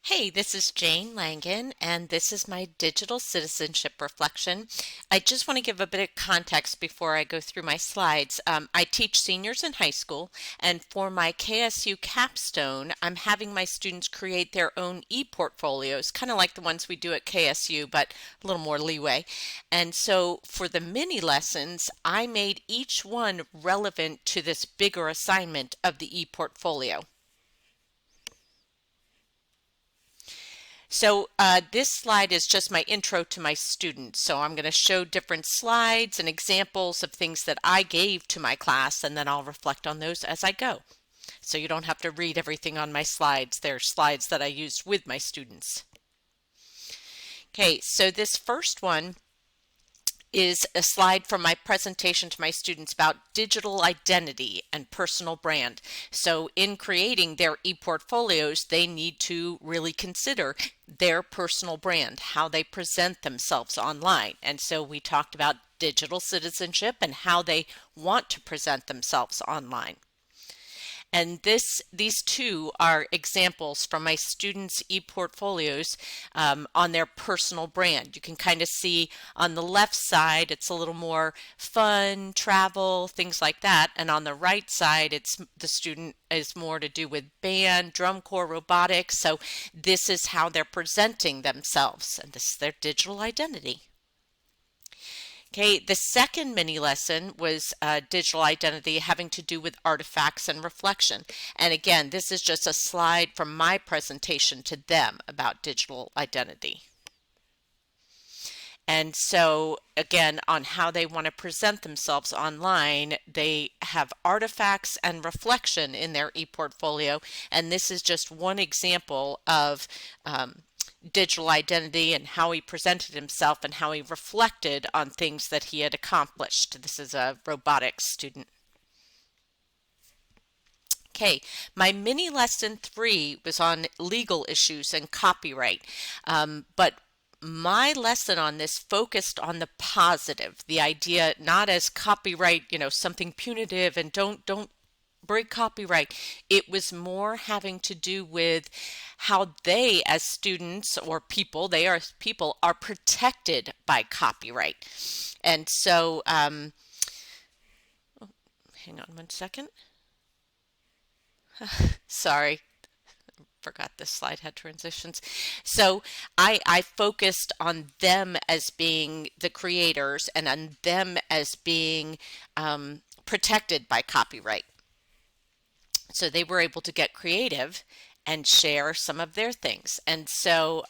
Hey, this is Jane Langan, and this is my digital citizenship reflection. I just want to give a bit of context before I go through my slides. I teach seniors in high school, and for my KSU capstone, I'm having my students create their own e-portfolios, kind of like the ones we do at KSU, but a little more leeway. And so for the mini lessons, I made each one relevant to this bigger assignment of the e-portfolio. So this slide is just my intro to my students. So I'm going to show different slides and examples of things that I gave to my class, and then I'll reflect on those as I go. So you don't have to read everything on my slides. They're slides that I used with my students. Okay, so this first one is a slide from my presentation to my students about digital identity and personal brand. So in creating their e-portfolios, they need to really consider their personal brand, how they present themselves online. And so we talked about digital citizenship and how they want to present themselves online. And these two are examples from my students' e-portfolios on their personal brand. You can kind of see on the left side, it's a little more fun, travel, things like that. And on the right side, it's the student is more to do with band, drum corps, robotics. So this is how they're presenting themselves, and this is their digital identity. Okay, the second mini lesson was digital identity having to do with artifacts and reflection. And again, this is just a slide from my presentation to them about digital identity. And so again, on how they want to present themselves online, they have artifacts and reflection in their e-portfolio. And this is just one example of digital identity and how he presented himself and how he reflected on things that he had accomplished. This is a robotics student. Okay, my mini lesson 3 was on legal issues and copyright, but my lesson on this focused on the positive, the idea not as copyright, something punitive and don't break copyright. It was more having to do with how they as students or people, are protected by copyright. And so, hang on one second. Sorry. Forgot this slide had transitions. So I focused on them as being the creators and on them as being protected by copyright. So they were able to get creative and share some of their things. And so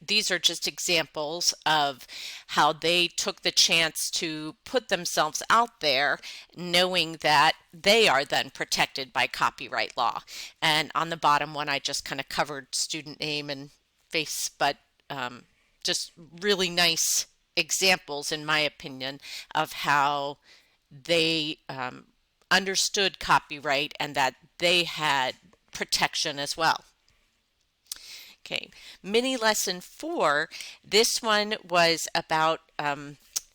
these are just examples of how they took the chance to put themselves out there, knowing that they are then protected by copyright law. And on the bottom one, I just kind of covered student name and face, but just really nice examples, in my opinion, of how they understood copyright and that they had protection as well. Okay, mini lesson 4, this one was about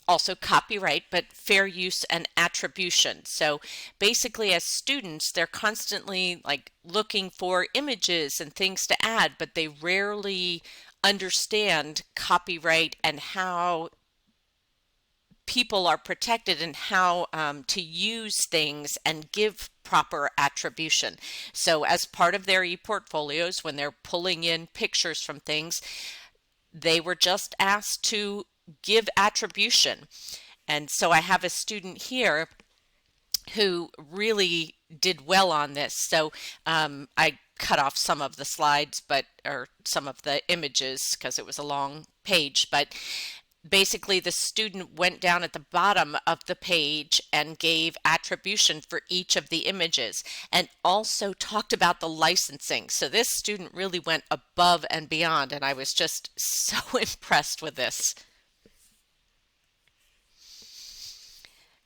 also copyright, but fair use and attribution. So basically as students, they're constantly like looking for images and things to add, but they rarely understand copyright and how people are protected and how to use things and give proper attribution. So as part of their e-portfolios, when they're pulling in pictures from things, they were just asked to give attribution. And so I have a student here who really did well on this. So I cut off some of the slides, or some of the images because it was a long page, but basically the student went down at the bottom of the page and gave attribution for each of the images and also talked about the licensing. So this student really went above and beyond, and I was just so impressed with this.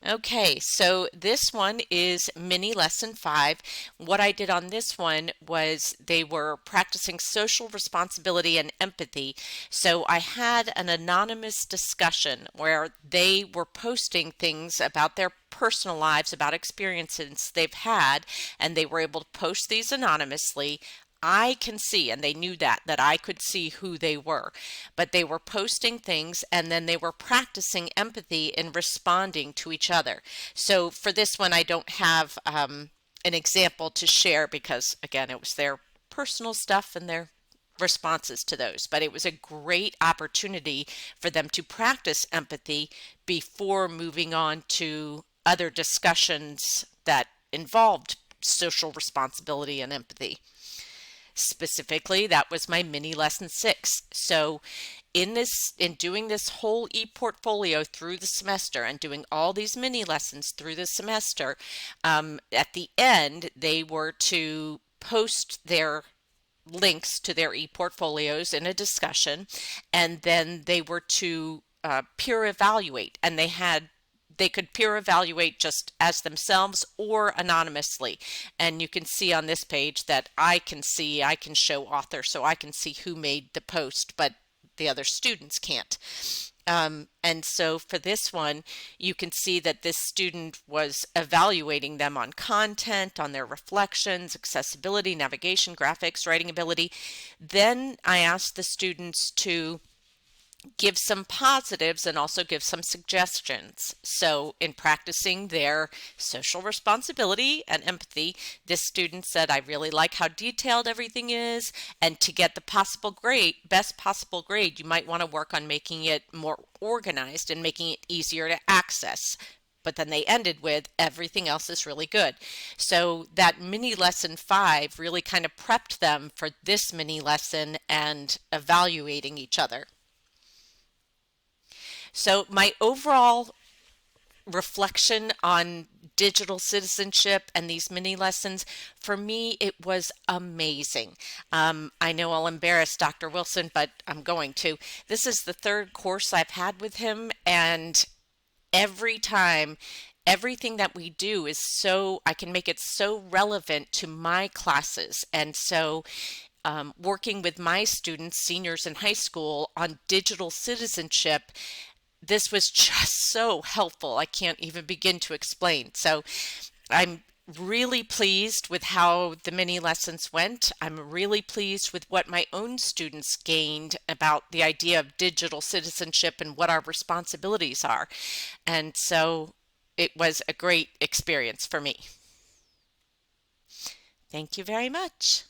Okay, so this one is mini lesson 5. What I did on this one was they were practicing social responsibility and empathy. So I had an anonymous discussion where they were posting things about their personal lives, about experiences they've had, and they were able to post these anonymously. I can see, and they knew that I could see who they were, but they were posting things and then they were practicing empathy in responding to each other. So for this one, I don't have an example to share because, again, it was their personal stuff and their responses to those. But it was a great opportunity for them to practice empathy before moving on to other discussions that involved social responsibility and empathy. Specifically, that was my mini lesson 6. So in doing this whole e-portfolio through the semester and doing all these mini lessons through the semester, at the end they were to post their links to their e-portfolios in a discussion, and then they were to peer evaluate, and they could peer evaluate just as themselves or anonymously. And you can see on this page that I can show author, so I can see who made the post, but the other students can't. And so for this one, you can see that this student was evaluating them on content, on their reflections, accessibility, navigation, graphics, writing ability. Then I asked the students to give some positives and also give some suggestions. So in practicing their social responsibility and empathy, this student said, I really like how detailed everything is, and to get the best possible grade, you might want to work on making it more organized and making it easier to access. But then they ended with, everything else is really good. So that mini lesson 5 really kind of prepped them for this mini lesson and evaluating each other. So my overall reflection on digital citizenship and these mini lessons, for me, it was amazing. I know I'll embarrass Dr. Wilson, but I'm going to. This is the 3rd course I've had with him, and every time, everything that we do is I can make it so relevant to my classes. And so working with my students, seniors in high school, on digital citizenship, this was just so helpful. I can't even begin to explain. So I'm really pleased with how the mini lessons went. I'm really pleased with what my own students gained about the idea of digital citizenship and what our responsibilities are. And so it was a great experience for me. Thank you very much.